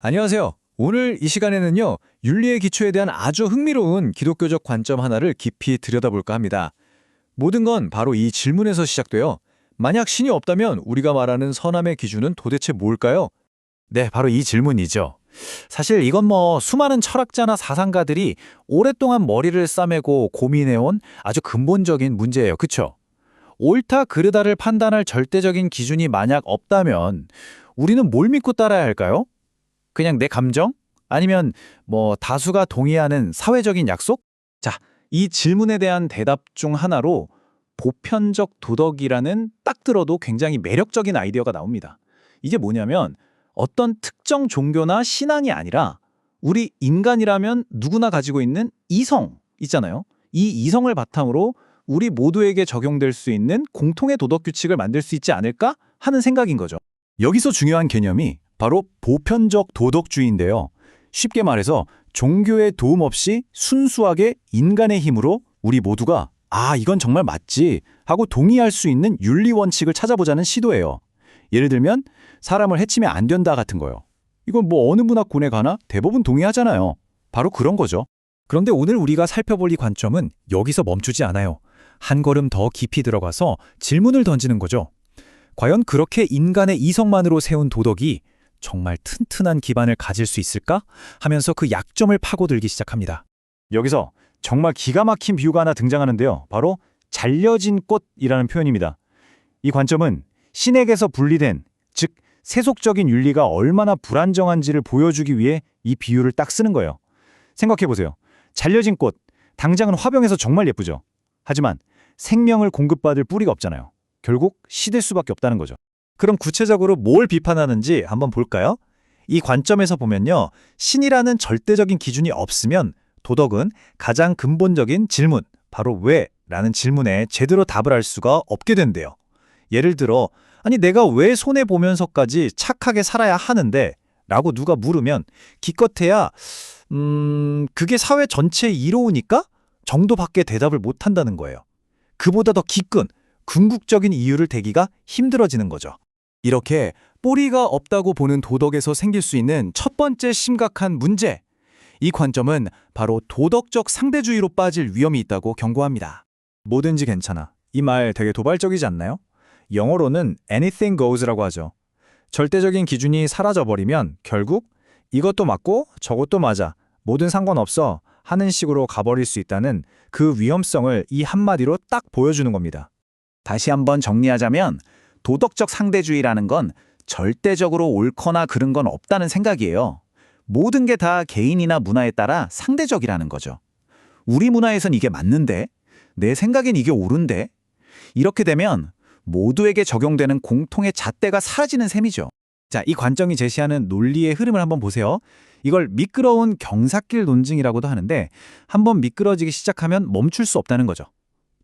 안녕하세요. 오늘 이 시간에는요, 윤리의 기초에 대한 아주 흥미로운 기독교적 관점 하나를 깊이 들여다볼까 합니다. 모든 건 바로 이 질문에서 시작돼요. 만약 신이 없다면 우리가 말하는 선함의 기준은 도대체 뭘까요? 네, 바로 이 질문이죠. 사실 이건 수많은 철학자나 사상가들이 오랫동안 머리를 싸매고 고민해온 아주 근본적인 문제예요. 그쵸? 옳다, 그르다를 판단할 절대적인 기준이 만약 없다면 우리는 뭘 믿고 따라야 할까요? 그냥 내 감정? 아니면 다수가 동의하는 사회적인 약속? 자, 이 질문에 대한 대답 중 하나로 보편적 도덕이라는 딱 들어도 굉장히 매력적인 아이디어가 나옵니다. 이게 뭐냐면 어떤 특정 종교나 신앙이 아니라 우리 인간이라면 누구나 가지고 있는 이성 있잖아요. 이 이성을 바탕으로 우리 모두에게 적용될 수 있는 공통의 도덕 규칙을 만들 수 있지 않을까 하는 생각인 거죠. 여기서 중요한 개념이 바로 보편적 도덕주의인데요. 쉽게 말해서 종교의 도움 없이 순수하게 인간의 힘으로 우리 모두가 이건 정말 맞지 하고 동의할 수 있는 윤리 원칙을 찾아보자는 시도예요. 예를 들면 사람을 해치면 안 된다 같은 거요. 이건 어느 문화권에 가나 대부분 동의하잖아요. 바로 그런 거죠. 그런데 오늘 우리가 살펴볼 이 관점은 여기서 멈추지 않아요. 한 걸음 더 깊이 들어가서 질문을 던지는 거죠. 과연 그렇게 인간의 이성만으로 세운 도덕이 정말 튼튼한 기반을 가질 수 있을까? 하면서 그 약점을 파고들기 시작합니다. 여기서 정말 기가 막힌 비유가 하나 등장하는데요. 바로 잘려진 꽃이라는 표현입니다. 이 관점은 신에게서 분리된, 즉 세속적인 윤리가 얼마나 불안정한지를 보여주기 위해 이 비유를 딱 쓰는 거예요. 생각해보세요. 잘려진 꽃, 당장은 화병에서 정말 예쁘죠. 하지만 생명을 공급받을 뿌리가 없잖아요. 결국 시들 수밖에 없다는 거죠. 그럼 구체적으로 뭘 비판하는지 한번 볼까요? 이 관점에서 보면요, 신이라는 절대적인 기준이 없으면 도덕은 가장 근본적인 질문, 바로 왜? 라는 질문에 제대로 답을 할 수가 없게 된대요. 예를 들어, 내가 왜 손해보면서까지 착하게 살아야 하는데? 라고 누가 물으면 기껏해야 그게 사회 전체에 이로우니까? 정도밖에 대답을 못한다는 거예요. 그보다 더 깊은 궁극적인 이유를 대기가 힘들어지는 거죠. 이렇게 뿌리가 없다고 보는 도덕에서 생길 수 있는 첫 번째 심각한 문제. 이 관점은 바로 도덕적 상대주의로 빠질 위험이 있다고 경고합니다. 뭐든지 괜찮아. 이 말 되게 도발적이지 않나요? 영어로는 anything goes라고 하죠. 절대적인 기준이 사라져버리면 결국 이것도 맞고 저것도 맞아. 뭐든 상관없어 하는 식으로 가버릴 수 있다는 그 위험성을 이 한마디로 딱 보여주는 겁니다. 다시 한번 정리하자면 도덕적 상대주의라는 건 절대적으로 옳거나 그른 건 없다는 생각이에요. 모든 게 다 개인이나 문화에 따라 상대적이라는 거죠. 우리 문화에선 이게 맞는데, 내 생각엔 이게 옳은데, 이렇게 되면 모두에게 적용되는 공통의 잣대가 사라지는 셈이죠. 자, 이 관점이 제시하는 논리의 흐름을 한번 보세요. 이걸 미끄러운 경사길 논증이라고도 하는데 한번 미끄러지기 시작하면 멈출 수 없다는 거죠.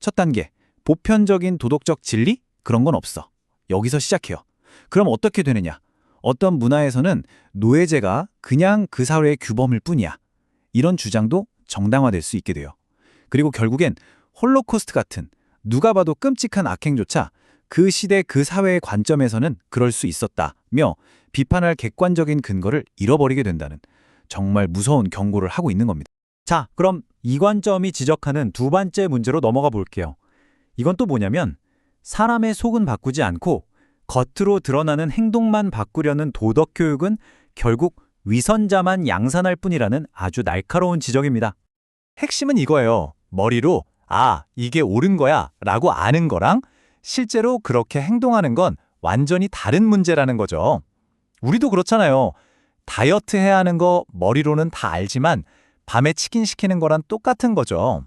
첫 단계, 보편적인 도덕적 진리? 그런 건 없어. 여기서 시작해요. 그럼 어떻게 되느냐? 어떤 문화에서는 노예제가 그냥 그 사회의 규범일 뿐이야. 이런 주장도 정당화될 수 있게 돼요. 그리고 결국엔 홀로코스트 같은 누가 봐도 끔찍한 악행조차 그 시대 그 사회의 관점에서는 그럴 수 있었다며 비판할 객관적인 근거를 잃어버리게 된다는 정말 무서운 경고를 하고 있는 겁니다. 자, 그럼 이 관점이 지적하는 두 번째 문제로 넘어가 볼게요. 이건 또 뭐냐면 사람의 속은 바꾸지 않고 겉으로 드러나는 행동만 바꾸려는 도덕 교육은 결국 위선자만 양산할 뿐이라는 아주 날카로운 지적입니다. 핵심은 이거예요. 머리로 이게 옳은 거야 라고 아는 거랑 실제로 그렇게 행동하는 건 완전히 다른 문제라는 거죠. 우리도 그렇잖아요. 다이어트 해야 하는 거 머리로는 다 알지만 밤에 치킨 시키는 거랑 똑같은 거죠.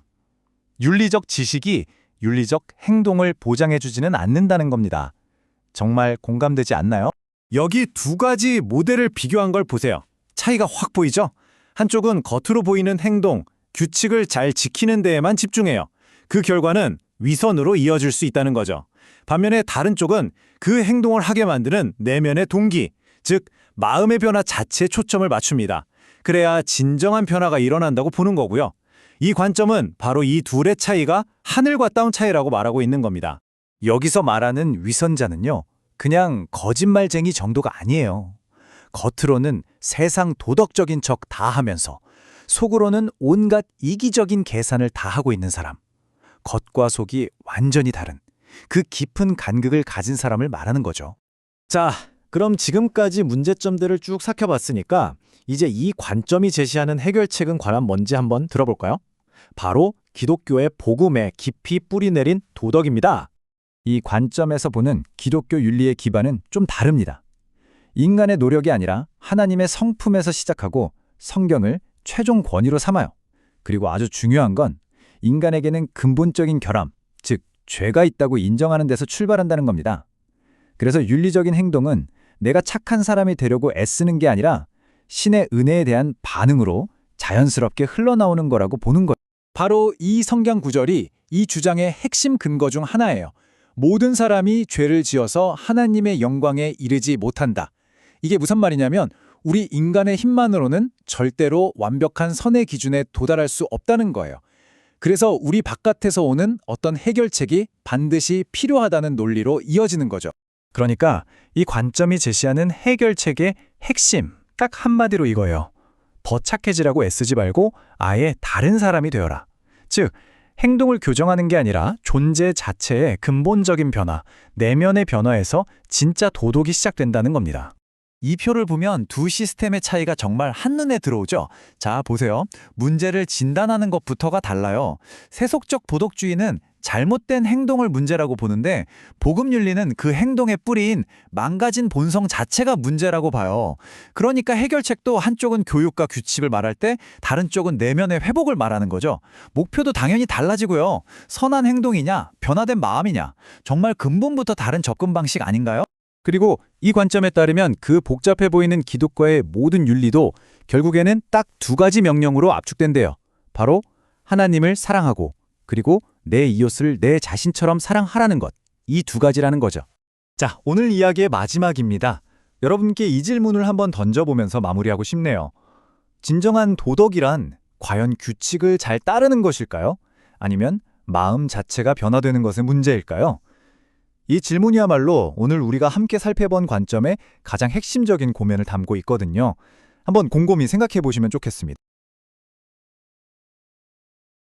윤리적 지식이 윤리적 행동을 보장해주지는 않는다는 겁니다. 정말 공감되지 않나요? 여기 두 가지 모델을 비교한 걸 보세요. 차이가 확 보이죠? 한쪽은 겉으로 보이는 행동, 규칙을 잘 지키는 데에만 집중해요. 그 결과는 위선으로 이어질 수 있다는 거죠. 반면에 다른 쪽은 그 행동을 하게 만드는 내면의 동기, 즉 마음의 변화 자체에 초점을 맞춥니다. 그래야 진정한 변화가 일어난다고 보는 거고요. 이 관점은 바로 이 둘의 차이가 하늘과 땅 차이라고 말하고 있는 겁니다. 여기서 말하는 위선자는요, 그냥 거짓말쟁이 정도가 아니에요. 겉으로는 세상 도덕적인 척 다 하면서 속으로는 온갖 이기적인 계산을 다 하고 있는 사람. 겉과 속이 완전히 다른 그 깊은 간극을 가진 사람을 말하는 거죠. 자, 그럼 지금까지 문제점들을 쭉 살펴봤으니까 이제 이 관점이 제시하는 해결책은 과연 뭔지 한번 들어볼까요? 바로 기독교의 복음에 깊이 뿌리내린 도덕입니다. 이 관점에서 보는 기독교 윤리의 기반은 좀 다릅니다. 인간의 노력이 아니라 하나님의 성품에서 시작하고 성경을 최종 권위로 삼아요. 그리고 아주 중요한 건 인간에게는 근본적인 결함, 즉 죄가 있다고 인정하는 데서 출발한다는 겁니다. 그래서 윤리적인 행동은 내가 착한 사람이 되려고 애쓰는 게 아니라 신의 은혜에 대한 반응으로 자연스럽게 흘러나오는 거라고 보는 거예요. 바로 이 성경 구절이 이 주장의 핵심 근거 중 하나예요. 모든 사람이 죄를 지어서 하나님의 영광에 이르지 못한다. 이게 무슨 말이냐면 우리 인간의 힘만으로는 절대로 완벽한 선의 기준에 도달할 수 없다는 거예요. 그래서 우리 바깥에서 오는 어떤 해결책이 반드시 필요하다는 논리로 이어지는 거죠. 그러니까 이 관점이 제시하는 해결책의 핵심, 딱 한마디로 이거예요. 더 착해지라고 애쓰지 말고 아예 다른 사람이 되어라. 즉, 행동을 교정하는 게 아니라 존재 자체의 근본적인 변화, 내면의 변화에서 진짜 도덕이 시작된다는 겁니다. 이 표를 보면 두 시스템의 차이가 정말 한눈에 들어오죠. 자, 보세요. 문제를 진단하는 것부터가 달라요. 세속적 도덕주의는 잘못된 행동을 문제라고 보는데 복음윤리는 그 행동의 뿌리인 망가진 본성 자체가 문제라고 봐요. 그러니까 해결책도 한쪽은 교육과 규칙을 말할 때 다른 쪽은 내면의 회복을 말하는 거죠. 목표도 당연히 달라지고요. 선한 행동이냐, 변화된 마음이냐, 정말 근본부터 다른 접근 방식 아닌가요? 그리고 이 관점에 따르면 그 복잡해 보이는 기독과의 모든 윤리도 결국에는 딱 두 가지 명령으로 압축된대요. 바로 하나님을 사랑하고 그리고 내 이웃을 내 자신처럼 사랑하라는 것. 이 두 가지라는 거죠. 자, 오늘 이야기의 마지막입니다. 여러분께 이 질문을 한번 던져보면서 마무리하고 싶네요. 진정한 도덕이란 과연 규칙을 잘 따르는 것일까요? 아니면 마음 자체가 변화되는 것의 문제일까요? 이 질문이야말로 오늘 우리가 함께 살펴본 관점의 가장 핵심적인 고민을 담고 있거든요. 한번 곰곰이 생각해 보시면 좋겠습니다.